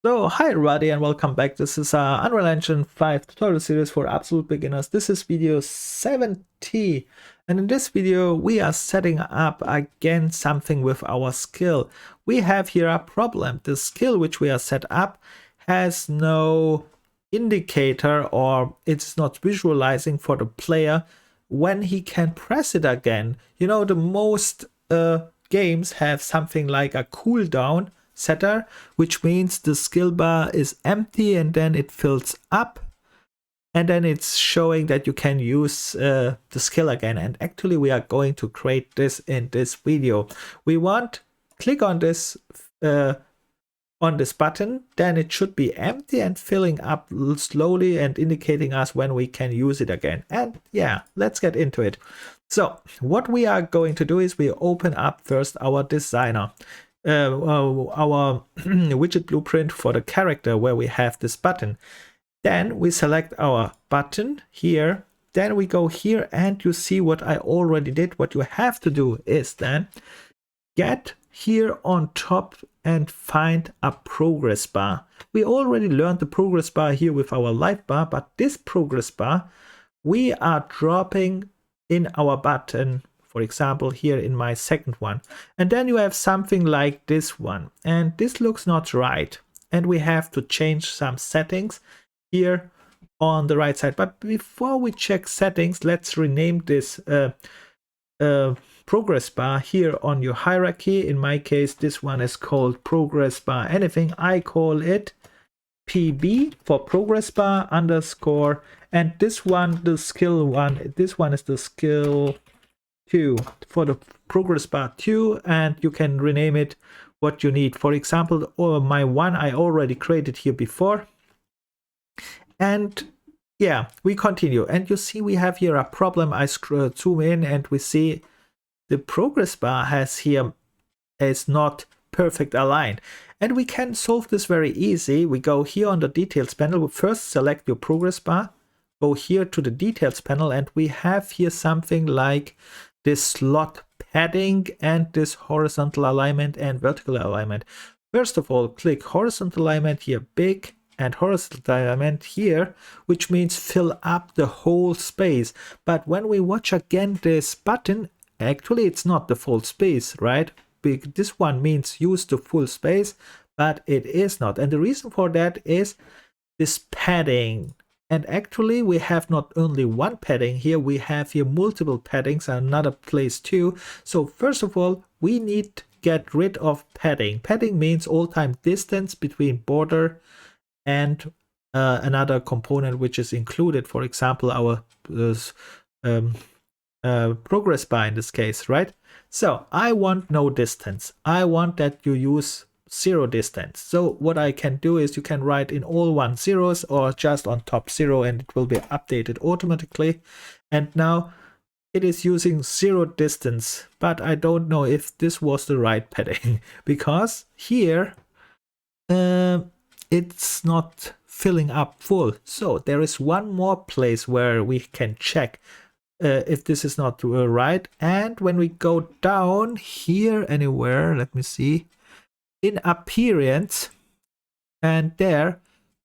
So, hi everybody and welcome back. This is Unreal Engine 5 tutorial series for absolute beginners. This is video 70, and in this video we are setting up again something with our skill. We have here a problem. The skill which we are set up has no indicator, or it's not visualizing for the player when he can press it again. You know, the most games have something like a cooldown setter, which means the skill bar is empty and then it fills up and then it's showing that you can use the skill again. And actually we are going to create this in this video. We want click on this button, then it should be empty and filling up slowly and indicating us when we can use it again. And yeah, let's get into it. So what we are going to do is we open up first our designer. Our widget blueprint for the character where we have this button. Then we select our button here. Then we go here and you see what I already did. What you have to do is then get here on top and find a progress bar. We already learned the progress bar here with our life bar, but this progress bar we are dropping in our button. For example, here in my second one. And then you have something like this one. And this looks not right. And we have to change some settings here on the right side. But before we check settings, let's rename this progress bar here on your hierarchy. In my case, this one is called progress bar anything. I call it PB for progress bar underscore. And this one, the skill one, this one is the skill 2 for the progress bar 2, and you can rename it what you need. For example, my one I already created here before. And yeah, we continue, and you see we have here a problem. I zoom in and we see the progress bar has here is not perfect aligned, and we can solve this very easy. We go here on the details panel. We first select your progress bar, go here to the details panel, and we have here something like this slot padding and this horizontal alignment and vertical alignment. First of all, click horizontal alignment here, big, and horizontal alignment here, which means fill up the whole space. But when we watch again this button, actually it's not the full space, right? This one means use the full space, but it is not. And the reason for that is this padding. And actually we have not only one padding here, we have here multiple paddings and another place too. So first of all, we need to get rid of padding. Padding means all-time distance between border and another component which is included. For example, our progress bar in this case, right? So I want no distance. I want that you use 0 distance. So what I can do is you can write in all 1 zeros or just on top 0 and it will be updated automatically. And now it is using 0 distance, but I don't know if this was the right padding because here it's not filling up full. So there is one more place where we can check if this is not right. And when we go down here anywhere, let me see, in appearance, and there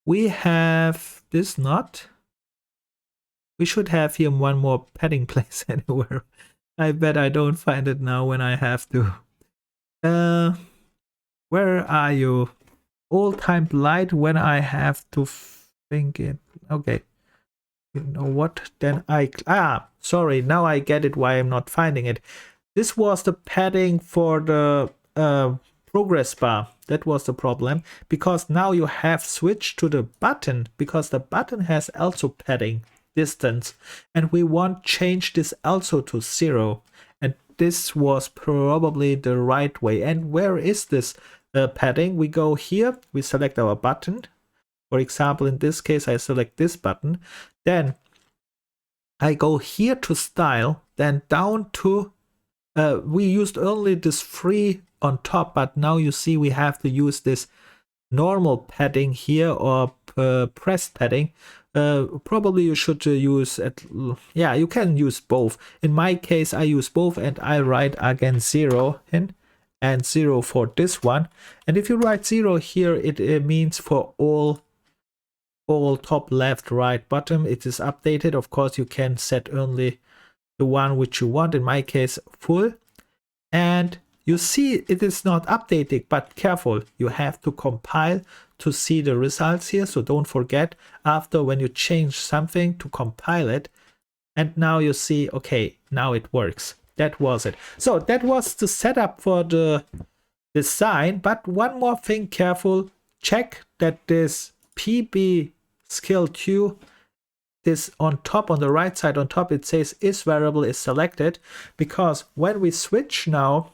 we have this knot. We should have here one more padding place anywhere. I bet I don't find it now when I have to. Where are you? All-time light when I have to think it. Okay. You know what? Then sorry, now I get it why I'm not finding it. This was the padding for the progress bar. That was the problem, because now you have switched to the button, because the button has also padding distance, and we want change this also to 0, and this was probably the right way. And where is this padding? We go here, we select our button. For example, in this case I select this button, then I go here to style, then down to we used only this free on top, but now you see we have to use this normal padding here or pressed padding. Probably you should use yeah, you can use both. In my case I use both and I write again 0 in, and 0 for this one. And if you write 0 here, it means for all top, left, right, bottom, it is updated. Of course, you can set only the one which you want, in my case full. And you see it is not updating, but careful, you have to compile to see the results here. So don't forget, after when you change something, to compile it. And now you see, okay, now it works. That was it. So that was the setup for the design. But one more thing, careful, check that this PB skill 2, this on top, on the right side on top, it says is variable is selected, because when we switch now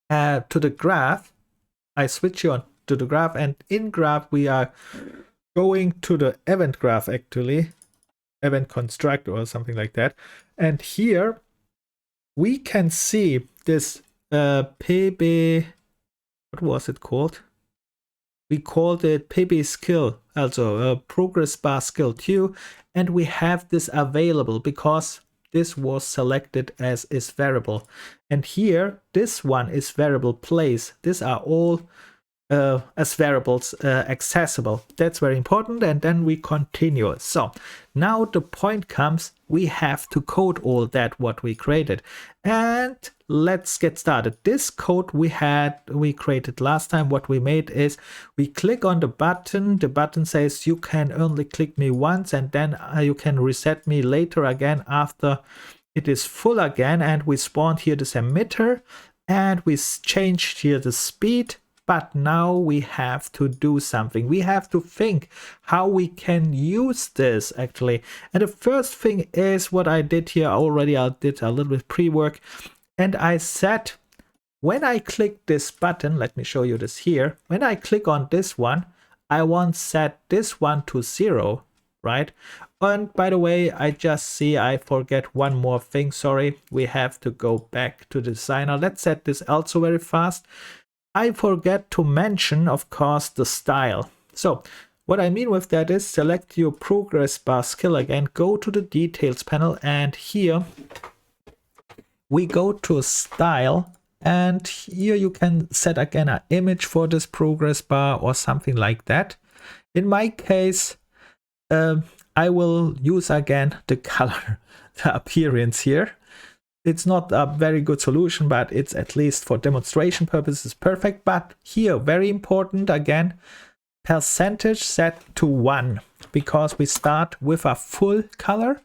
to the graph, I switch you on to the graph, and in graph we are going to the event graph, actually event constructor or something like that. And here we can see this PB, what was it called? We called it PB skill, also progress bar skill 2, and we have this available because this was selected as is variable. And here, this one is variable place. These are all as variables accessible. That's very important. And then we continue. So now the point comes, we have to code all that what we created. And let's get started. This code we created last time. What we made is we click on the button. The button says you can only click me once, and then you can reset me later again after it is full again. And we spawned here this emitter, and we changed here the speed. But now we have to do something. We have to think how we can use this actually. And the first thing is what I did here already. I did a little bit pre-work, and I said when I click this button, let me show you this here. When I click on this one, I want set this one to 0, right? And by the way, I just see I forget one more thing. Sorry, we have to go back to the designer. Let's set this also very fast. I forget to mention, of course, the style. So what I mean with that is select your progress bar skill again, go to the details panel, and here we go to style, and here you can set again an image for this progress bar or something like that. In my case, I will use again the color, the appearance here. It's not a very good solution, but it's at least for demonstration purposes perfect. But here, very important again, percentage set to 1, because we start with a full color.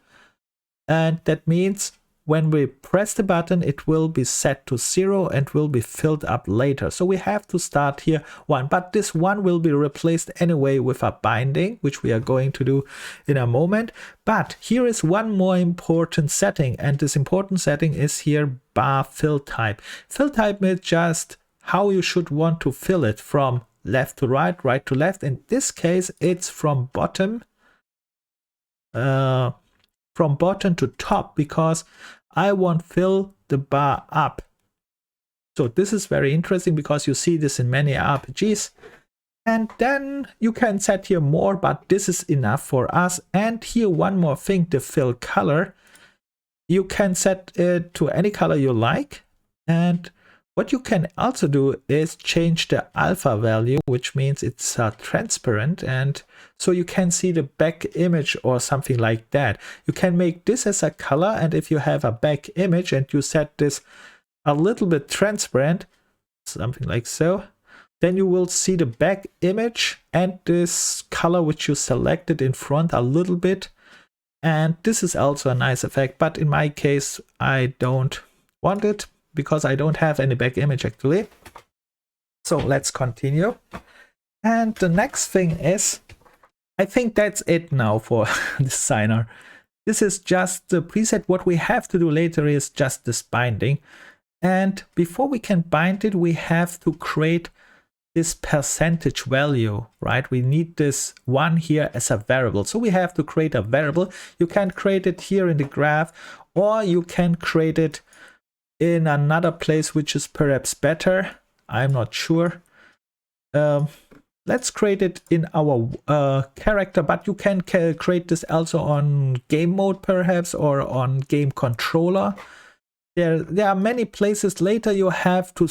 And that means when we press the button, it will be set to 0 and will be filled up later. So we have to start here 1, but this 1 will be replaced anyway with a binding, which we are going to do in a moment. But here is one more important setting, and this important setting is here bar fill type. Fill type is just how you should want to fill it, from left to right, right to left. In this case, it's from bottom to top, because I want fill the bar up. So this is very interesting because you see this in many RPGs. And then you can set here more, but this is enough for us. And here one more thing, the fill color. You can set it to any color you like. And what you can also do is change the alpha value, which means it's transparent, and so you can see the back image or something like that. You can make this as a color, and if you have a back image and you set this a little bit transparent, something like so, then you will see the back image and this color which you selected in front a little bit. And this is also a nice effect, but in my case I don't want it, because I don't have any back image actually. So let's continue. And the next thing is, I think that's it now for designer. This is just the preset. What we have to do later is just this binding. And before we can bind it, we have to create this percentage value, right? We need this one here as a variable. So we have to create a variable. You can create it here in the graph, or you can create it in another place, which is perhaps better. I'm not sure. Let's create it in our character, but you can create this also on game mode perhaps, or on game controller. there are many places later you have to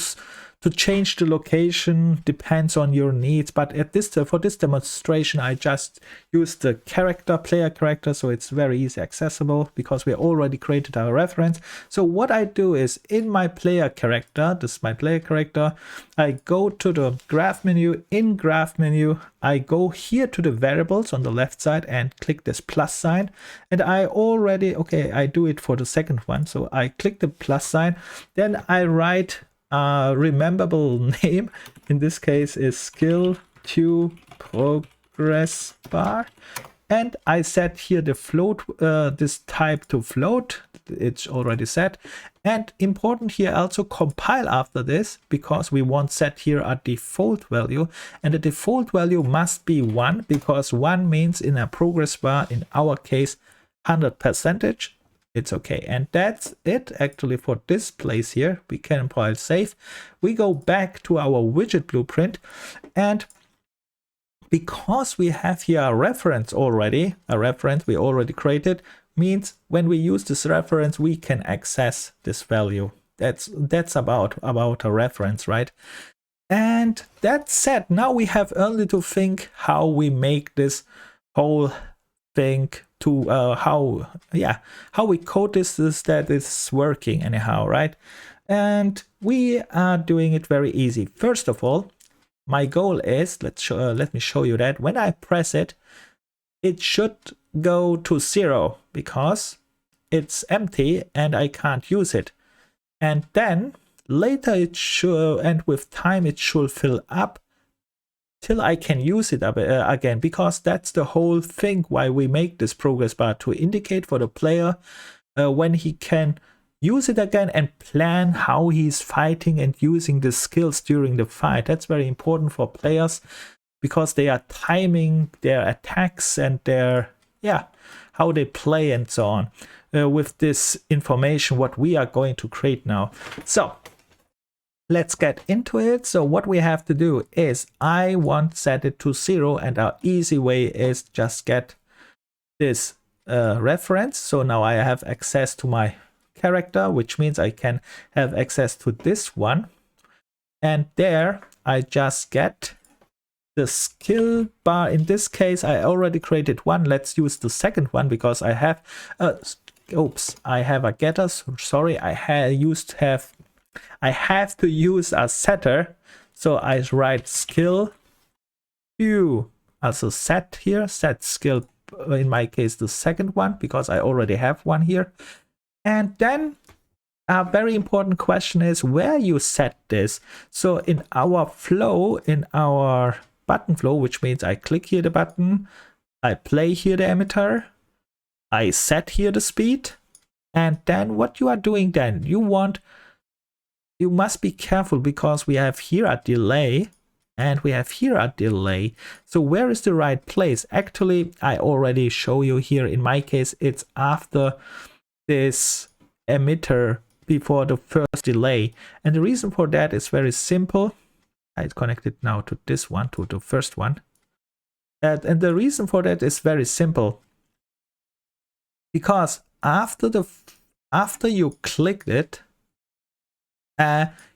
change the location, depends on your needs, but at this for this demonstration I just used the player character, so it's very easy accessible because we already created our reference. So what I do is in my player character, this is my player character, I go to the graph menu. In graph menu I go here to the variables on the left side and click this plus sign, and I already, okay, I do it for the second one, so I click the plus sign, then I write a rememberable name. In this case is skill to progress bar, and I set here the float, this type to float, it's already set. And important here, also compile after this, because we want set here a default value, and the default value must be 1, because 1 means in a progress bar, in our case 100%. It's okay. And that's it actually for this place here. We can compile save. We go back to our widget blueprint, and because we have here a reference already, we already created, means when we use this reference we can access this value. That's about a reference, right? And that said, now we have only to think how we make this whole thing to how we code this that it's working anyhow, right? And we are doing it very easy. First of all, my goal is, let me show you that when I press it, it should go to 0 because it's empty and I can't use it. And then later it should, and with time it should fill up till I can use it again, because that's the whole thing why we make this progress bar, to indicate for the player when he can use it again and plan how he's fighting and using the skills during the fight. That's very important for players because they are timing their attacks and their how they play and so on with this information what we are going to create now. So let's get into it. So what we have to do is I want to set it to 0, and our easy way is just get this reference. So now I have access to my character, which means I can have access to this one, and there I just get the skill bar. In this case I already created one. Let's use the second one because I have I have a getter, sorry, I have to use a setter, so I write skill to also set here, set skill, in my case the second one because I already have one here. And then a very important question is where you set this. So in our flow, in our button flow, which means I click here the button, I play here the emitter, I set here the speed, and then what you are doing then, you must be careful because we have here a delay and we have here a delay. So where is the right place? Actually, I already show you here. In my case, it's after this emitter before the first delay. And the reason for that is very simple. I connect it now to this one, to the first one. And the reason for that is very simple. Because after you clicked it,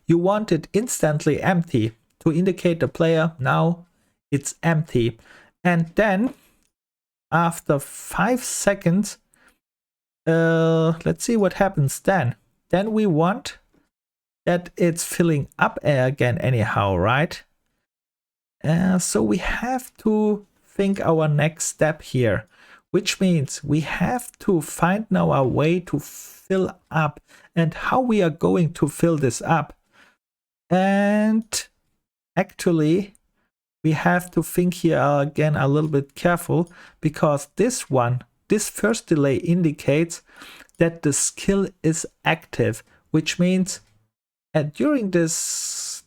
you want it instantly empty to indicate the player now it's empty. And then after 5 seconds, let's see what happens then. Then we want that it's filling up again anyhow, right? So we have to think our next step here, which means we have to find now a way to fill up and how we are going to fill this up. And actually we have to think here again a little bit careful, because this first delay indicates that the skill is active, which means during this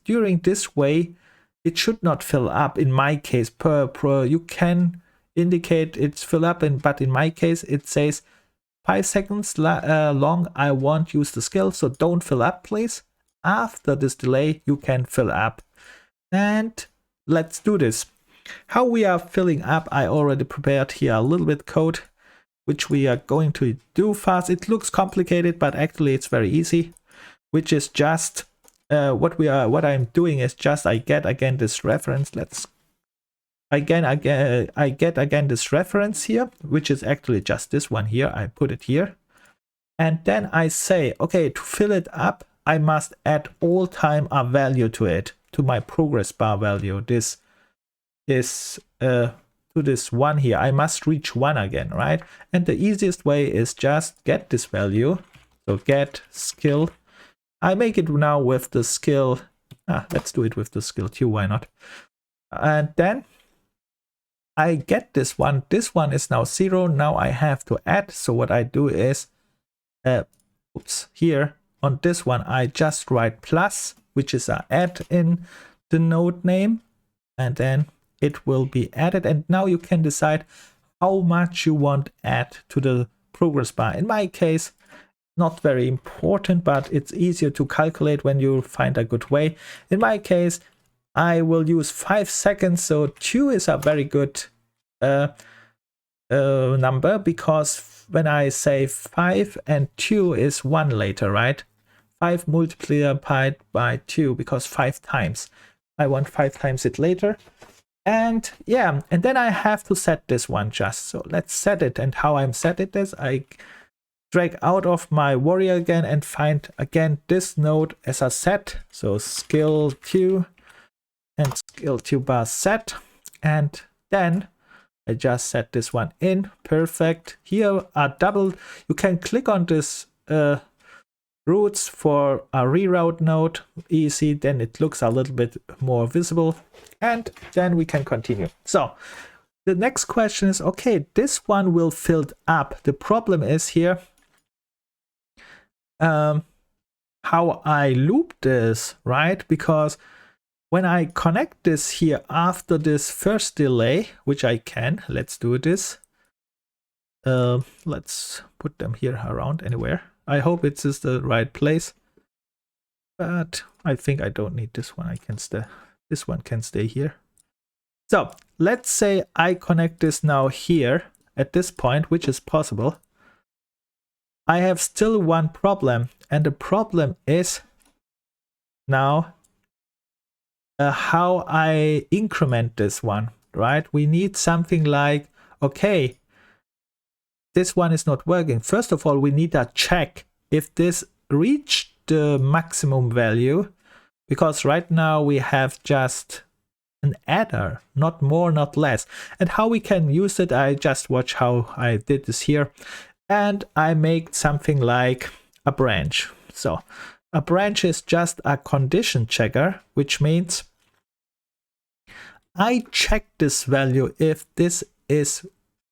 way it should not fill up. In my case, you can indicate it's fill up, but in my case it says 5 seconds long I won't use the skill, so don't fill up please. After this delay you can fill up. And let's do this. How we are filling up, I already prepared here a little bit code. which we are going to do fast. It looks complicated, but actually it's very easy, which is just what I'm doing is just I get again this reference. I get again this reference here, which is actually just this one here. I put it here. And then I say, okay, to fill it up, I must add all time a value to it, to my progress bar value. This is to this one here. I must reach 1 again, right? And the easiest way is just get this value. So get skill. I make it now with the skill. Let's do it with the skill 2. Why not? And then I get this one. This one is now 0. Now I have to add. So what I do is, here on this one, I just write plus, which is a add in the node name, and then it will be added. And now you can decide how much you want add to the progress bar. In my case, not very important, but it's easier to calculate when you find a good way. In my case, I will use 5 seconds. So 2 is a very good number, because when I say 5 and 2 is 1 later, right? 5 multiplied by 2, because 5 times. I want 5 times it later. And yeah, and then I have to set this one just. So let's set it. And how I'm set it is I drag out of my warrior again and find again this node as a set. So skill 2 and skill 2 bar set. And then I just set this one in. Perfect. Here are double. You can click on this roots for a reroute node. Easy. Then it looks a little bit more visible. And then we can continue. So the next question is, okay, this one will fill up. The problem is here how I loop this, right? Because when I connect this here after this first delay, which I can, let's do this. Let's put them here around anywhere. I hope it is the right place, but I think I don't need this one. I can stay. This one can stay here. So let's say I connect this now here at this point, which is possible. I have still one problem, and the problem is now how I increment this one, right? We need something like, okay, this one is not working. First of all, we need to check if this reached the maximum value, because right now we have just an adder, not more, not less. And how we can use it, I just watch how I did this here. And I make something like a branch. So a branch is just a condition checker, which means I check this value if this is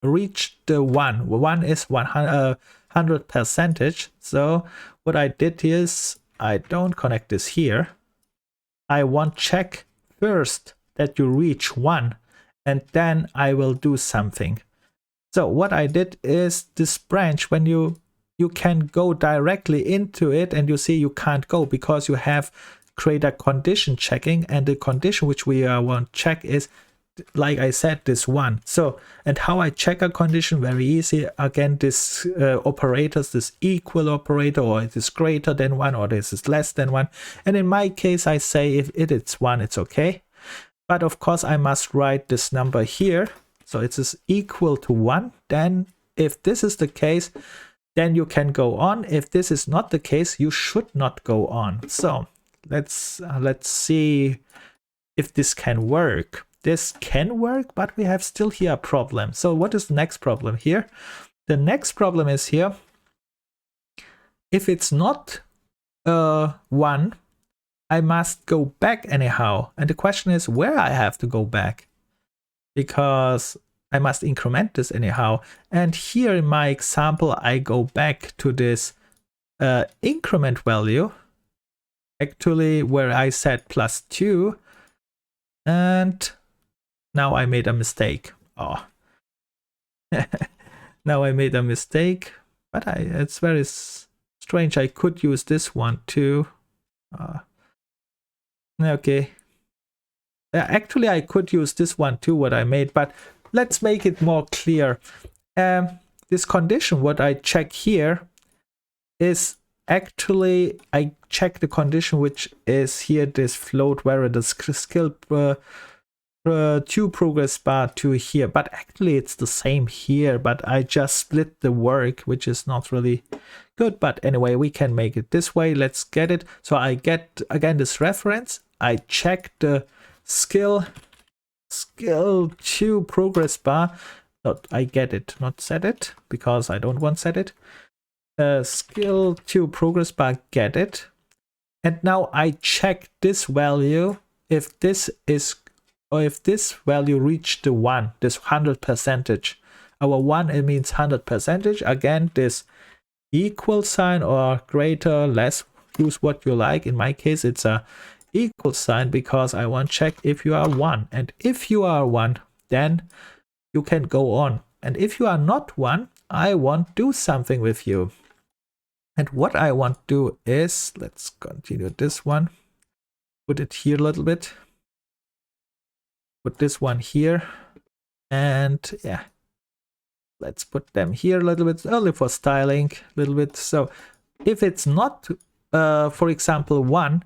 reached the 1. 1 is 100%. So what I did is I don't connect this here. I want check first that you reach 1, and then I will do something. So what I did is this branch, when you can go directly into it, and you see you can't go because you have create a condition checking, and the condition which we want to check is, like I said, this one. So, and how I check a condition, very easy. Again, this operators, this equal operator, or it is greater than 1, or this is less than 1. And in my case, I say if it is 1, it's okay. But of course, I must write this number here. So it is equal to 1. Then if this is the case, then you can go on. If this is not the case, you should not go on. So let's see if this can work. This can work, but we have still here a problem. So what is the next problem here? The next problem is here. If it's not 1, I must go back anyhow. And the question is where I have to go back, because I must increment this anyhow. And here in my example, I go back to this increment value, actually where I said +2, and now I made a mistake. Oh, now I made a mistake, but it's very strange. I could use this one too. Okay. Actually, I could use this one too, what I made, but let's make it more clear. this condition, what I check here is actually, I check the condition which is here, this float variable skill to progress bar to here, but actually it's the same here, but I just split the work, which is not really good. But anyway, we can make it this way. Let's get it. So I get again this reference, I check the skill to progress bar. Not I get it, not set it, because I don't want set it. Skill to progress bar, get it. And now I check this value, if this is, or if this value reached the 1, this 100%. Our 1, it means 100%. Again, this equal sign or greater, less, use what you like. In my case, it's a equal sign because I want to check if you are 1. And if you are 1, then you can go on. And if you are not 1, I want to do something with you. And what I want to do is, let's continue this one. Put it here a little bit. Put this one here. And yeah, let's put them here a little bit early for styling, a little bit. So if it's not, for example, 1,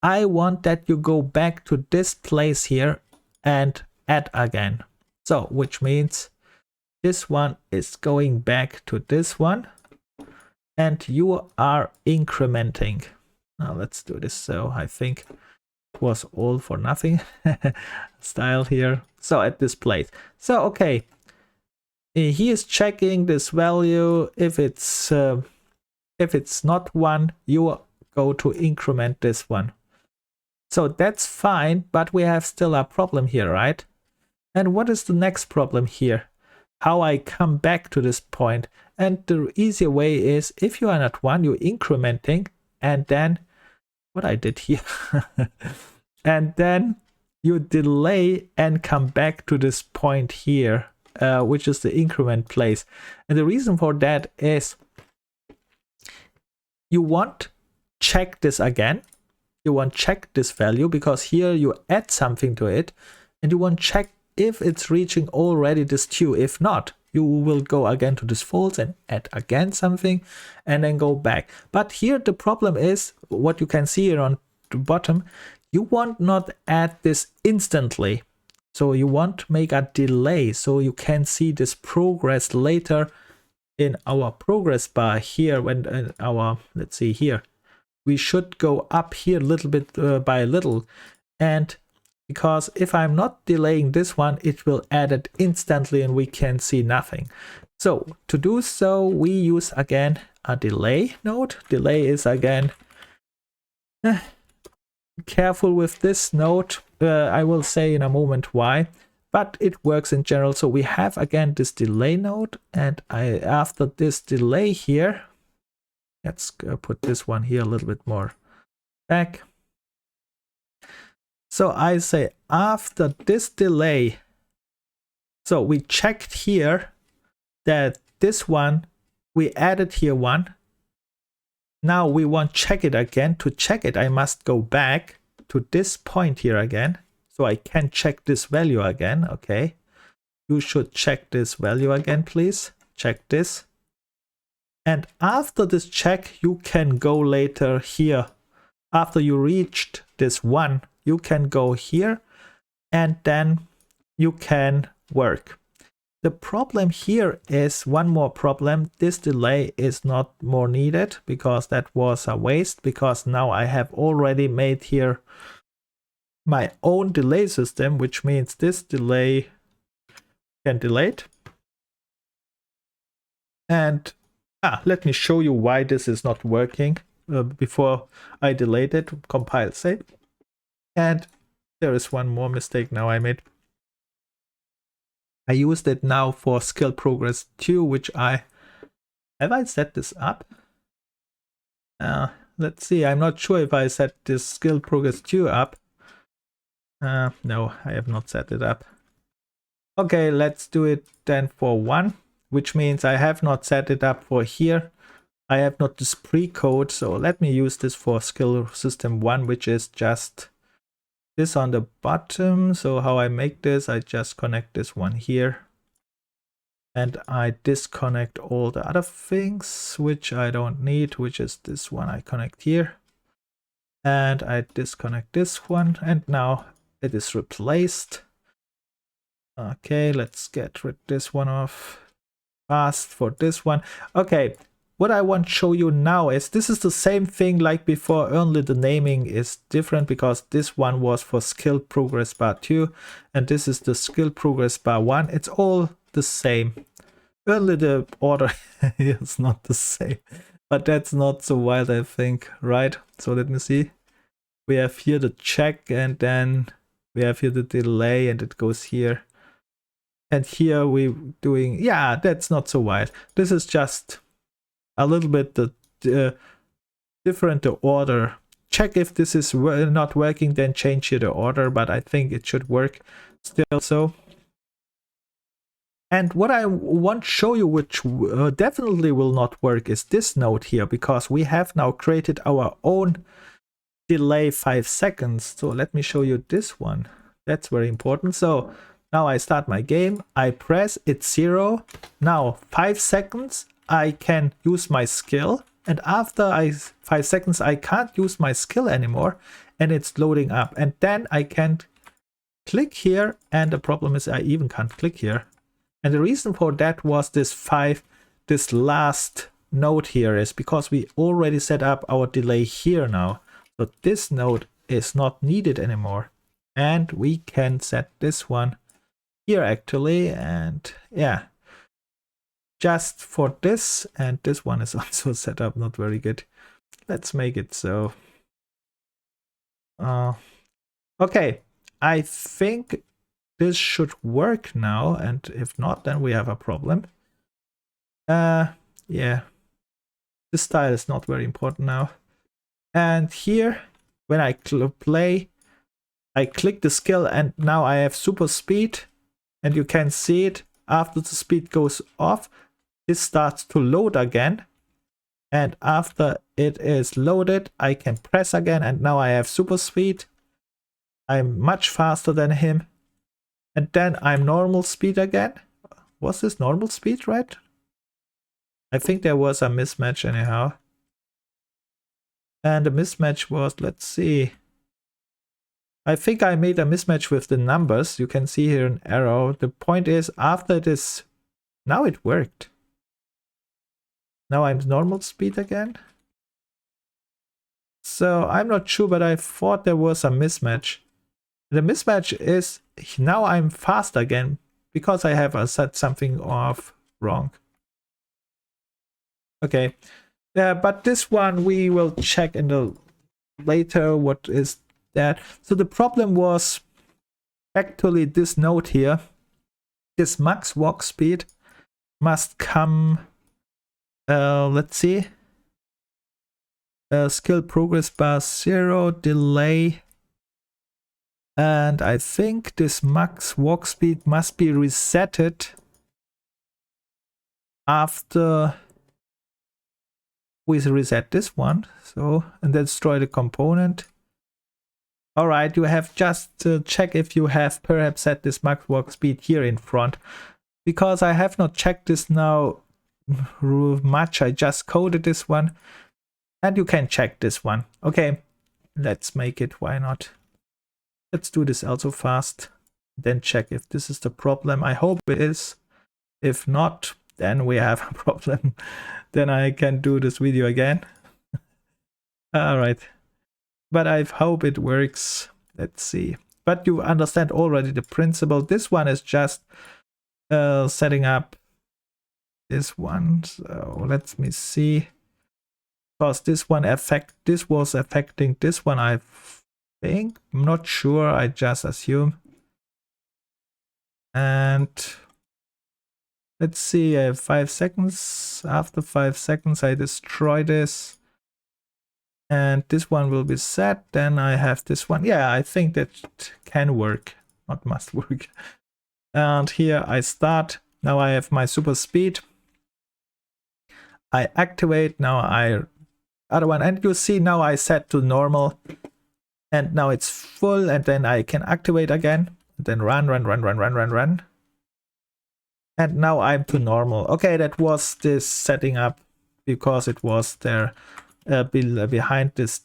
I want that you go back to this place here and add again. So which means this one is going back to this one and you are incrementing. Now let's do this. So I think it was all for nothing style here. So at this place. So okay, he is checking this value. If it's not 1, you go to increment this one. So that's fine, but we have still a problem here, right? And what is the next problem here? How I come back to this point. And the easier way is, if you are not 1, you're incrementing, and then what I did here, and then you delay and come back to this point here, which is the increment place. And the reason for that is you want check this again. You want check this value because here you add something to it, and you want check if it's reaching already this 2. If not, you will go again to this false and add again something and then go back. But here the problem is what you can see here on the bottom. You want not add this instantly. So you want to make a delay so you can see this progress later in our progress bar here. When in our, let's see here, we should go up here a little bit by little. And because if I'm not delaying this one, it will add it instantly and we can see nothing. So to do so, we use again a delay node. Delay is again, careful with this node. I will say in a moment why, but it works in general. So we have again this delay node, and after this delay here, let's put this one here a little bit more back. So I say after this delay, so we checked here that this one, we added here 1. Now we want to check it again. To check it, I must go back to this point here again. So I can check this value again. Okay. You should check this value again, please. Check this. And after this check, you can go later here. After you reached this 1, you can go here and then you can work. The problem here is one more problem. This delay is not more needed because that was a waste, because now I have already made here my own delay system, which means this delay can delay it. And let me show you why this is not working before I delayed it. Compile, save. And there is one more mistake now I made. I used it now for skill progress 2, which have I set this up? Let's see. I'm not sure if I set this skill progress 2 up. No, I have not set it up. Okay, let's do it then for 1, which means I have not set it up for here. I have not this pre-code, so let me use this for skill system 1, which is just this on the bottom. So how I make this, I just connect this one here. and I disconnect all the other things which I don't need, which is this one I connect here, and I disconnect this one, and now it is replaced. Okay, let's get rid of this one off fast for this one. Okay, what I want to show you now is this is the same thing like before, only the naming is different because this one was for skill progress bar 2 and this is the skill progress bar 1. It's all the same. Only the order is not the same, but that's not so wild, I think, right? So let me see. We have here the check and then we have here the delay and it goes here. And here we're doing, yeah, that's not so wild. This is just a little bit the different the order. Check if this is not working, then change here the order, but I think it should work still. So, and what I want to show you, which definitely will not work, is this node here, because we have now created our own delay 5 seconds. So let me show you this one. That's very important. So now I start my game, I press, it's 0. Now 5 seconds, I can use my skill. And after 5 seconds, I can't use my skill anymore. And it's loading up. And then I can click here. And the problem is I even can't click here. And the reason for that was this last node here is because we already set up our delay here now. So this node is not needed anymore. And we can set this one here actually, and yeah, just for this, and this one is also set up not very good. Let's make it so. Okay, I think this should work now, and if not, then we have a problem. Yeah, this style is not very important now. And here, when I play, I click the skill, and now I have super speed. And you can see it after the speed goes off, this starts to load again. And after it is loaded, I can press again. And now I have super speed. I'm much faster than him. And then I'm normal speed again. Was this normal speed, right? I think there was a mismatch anyhow. And the mismatch was, let's see. I think I made a mismatch with the numbers. You can see here an arrow. The point is, after this, now it worked. Now I'm normal speed again. So I'm not sure, but I thought there was a mismatch. The mismatch is now I'm fast again because I have set something off wrong. Okay, but this one we will check in the later what is that. So the problem was actually this node here, this max walk speed must come, let's see, skill progress bar 0, delay, and I think this max walk speed must be resetted after we reset this one. So, and then destroy the component. All right, you have just to check if you have perhaps set this max walk speed here in front, because I have not checked this now much. I just coded this one, and you can check this one. Okay, let's make it. Why not? Let's do this also fast. Then check if this is the problem. I hope it is. If not, then we have a problem. Then I can do this video again. All right. But I hope it works. Let's see. But you understand already the principle. This one is just setting up this one. So let me see. Because this one was affecting this one, I think. I'm not sure. I just assume. And let's see. I have 5 seconds. After 5 seconds, I destroy this. And this one will be set. Then I have this one. Yeah, I think that can work. Not must work. And here I start. Now I have my super speed. I activate. Now I other one. And you see now I set to normal. And now it's full. And then I can activate again. Then run. And now I'm to normal. Okay, that was this setting up because it was there behind this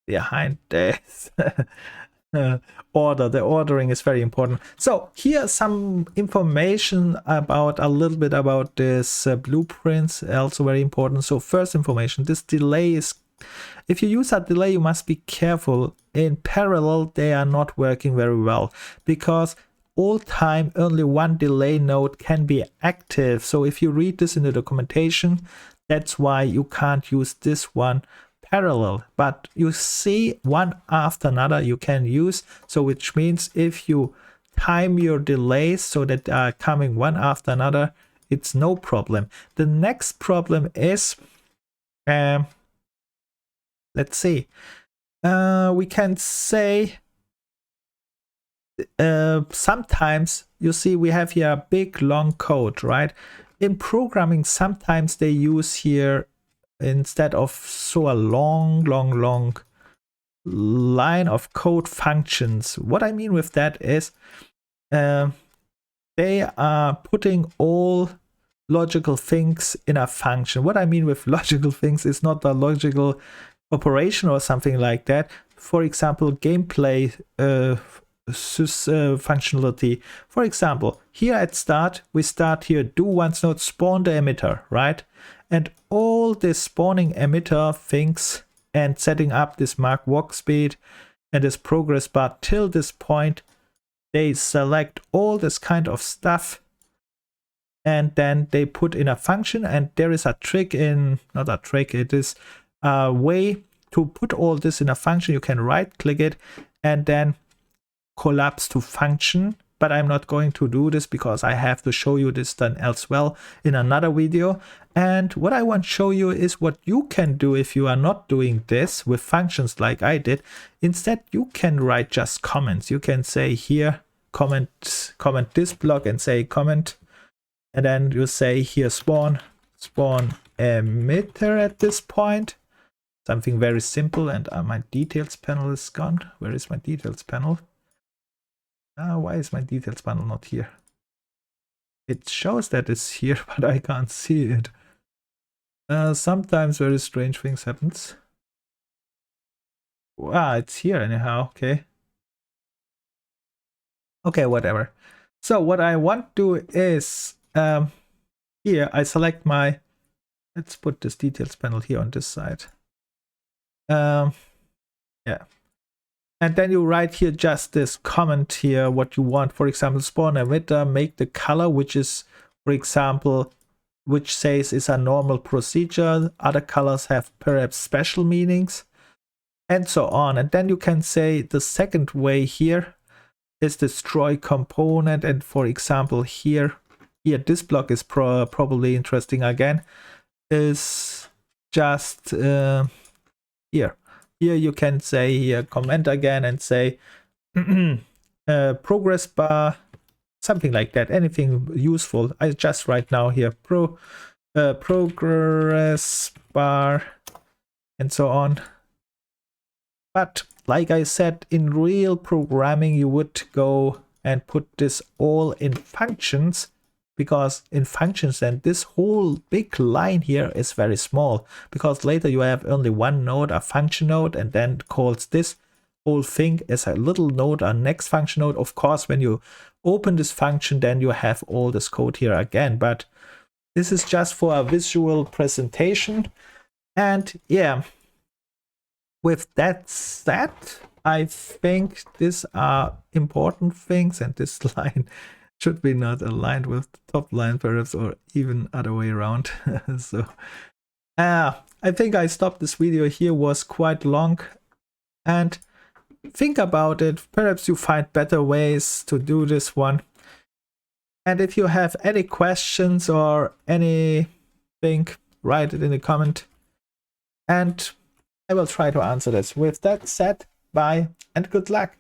behind this order. The ordering is very important. So here's some information about a little bit about this blueprints, also very important. So first information, this delay is, if you use a delay, you must be careful. In parallel, they are not working very well because all time only one delay node can be active. So if you read this in the documentation, that's why you can't use this one parallel, but you see one after another you can use. So which means if you time your delays so that they are coming one after another, it's no problem. The next problem is let's see, we can say sometimes you see we have here a big long code, right? In programming, sometimes they use here, instead of so a long line of code functions. What I mean with that is they are putting all logical things in a function. What I mean with logical things is not a logical operation or something like that. For example, gameplay functionality. For example, here at start, we start here do once node spawn the emitter, right? And all this spawning emitter things and setting up this mark walk speed and this progress bar till this point, they select all this kind of stuff and then they put in a function. And there is a trick in, not a trick, it is a way to put all this in a function. You can right click it and then collapse to function, but I'm not going to do this because I have to show you this done elsewhere in another video. And what I want to show you is what you can do if you are not doing this with functions like I did. Instead, you can write just comments. You can say here comment this block and say comment, and then you say here spawn emitter at this point. Something very simple. And my details panel is gone. Where is my details panel? Why is my details panel not here? It shows that it's here, but I can't see it. Sometimes very strange things happens. It's here anyhow. Okay. Okay, whatever. So what I want to do is here I select my, let's put this details panel here on this side. Yeah. And then you write here just this comment here, what you want. For example, spawn emitter, make the color, which is, for example, which says is a normal procedure. Other colors have perhaps special meanings, and so on. And then you can say the second way here is destroy component. And for example, here this block is probably interesting again, is just here. Here you can say here comment again and say progress bar, something like that, anything useful. I just write now here progress bar and so on. But like I said, in real programming you would go and put this all in functions, because in functions then this whole big line here is very small, because later you have only one node, a function node, and then calls this whole thing as a little node, a next function node. Of course, when you open this function, then you have all this code here again, but this is just for a visual presentation. And yeah, with that said, I think these are important things, and this line should be not aligned with the top line perhaps, or even other way around. So I think I stopped this video here, was quite long, and think about it. Perhaps you find better ways to do this one. And if you have any questions or anything, write it in the comment and I will try to answer this. With that said, bye and good luck.